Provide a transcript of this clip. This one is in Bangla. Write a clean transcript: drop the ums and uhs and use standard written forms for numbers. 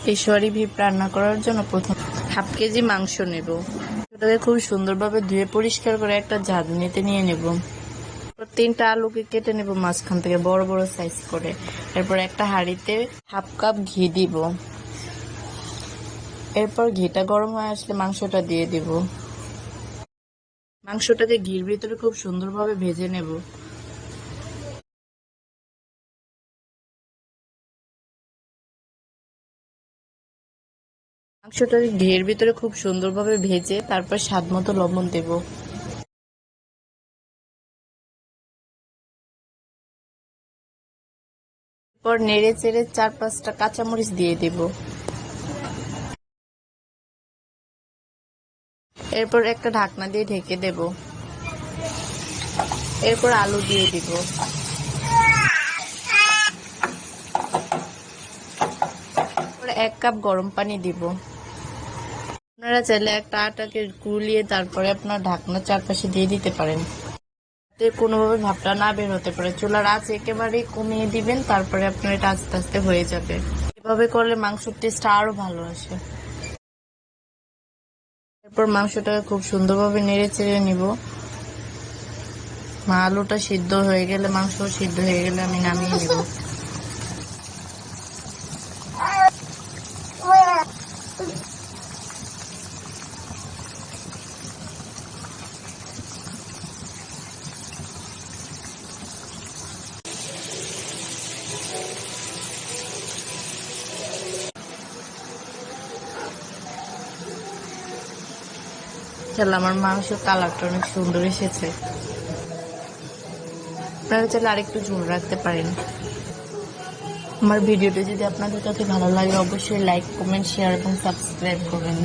পেশোয়ারি ভিপ রান্না করার জন্য প্রথম হাফ কেজি মাংস নেব। সেটাকে খুব সুন্দরভাবে ধুয়ে পরিষ্কার করে একটা ঝাঁঝনিতে নিয়ে নেব। 3টা আলুকে কেটে নেব মাঝখান থেকে বড় বড় সাইজ করে। এরপর একটা হাঁড়িতে হাফ কাপ ঘি দিব। এরপর ঘিটা গরম হয়ে আসলে মাংসটা দিয়ে দিব। মাংসটাকে ঘির ভিতরে খুব সুন্দরভাবে ভেজে নেব। মাংসটাকে ঘিয়ের ভিতরে খুব সুন্দরভাবে ভেজে তারপর স্বাদ মতো লবণ দেব। এরপর নেড়ে চেড়ে 4-5টা কাঁচামরিচ দিয়ে দেব। এরপর একটা ঢাকনা দিয়ে ঢেকে দেব। এরপর আলু দিয়ে দিব। এরপর 1 কাপ গরম পানি দিব। আপনারা চাইলে একটা আটাকে গুলিয়ে তারপরে আপনার ঢাকনা চারপাশে দিয়ে দিতে পারেন, কোনোভাবে ভাপটা না বের হতে পারে। চুলার আঁচ একেবারেই কমিয়ে দিবেন, তারপরে আপনার এটা আস্তে আস্তে হয়ে যাবে। এভাবে করলে মাংসের টেস্ট আরো ভালো আসে। এরপর মাংসটাকে খুব সুন্দরভাবে নেড়ে চেড়ে নিব। আলুটা সিদ্ধ হয়ে গেলে, মাংস সিদ্ধ হয়ে গেলে আমি নামিয়ে নিব। আমার মাংসের কালারটা অনেক সুন্দর এসেছে। আপনারা চাইলে আরেকটু ঝোল রাখতে পারেন। আমার ভিডিওটি যদি আপনাদের কাছে ভালো লাগে অবশ্যই লাইক, কমেন্ট, শেয়ার এবং সাবস্ক্রাইব করবেন।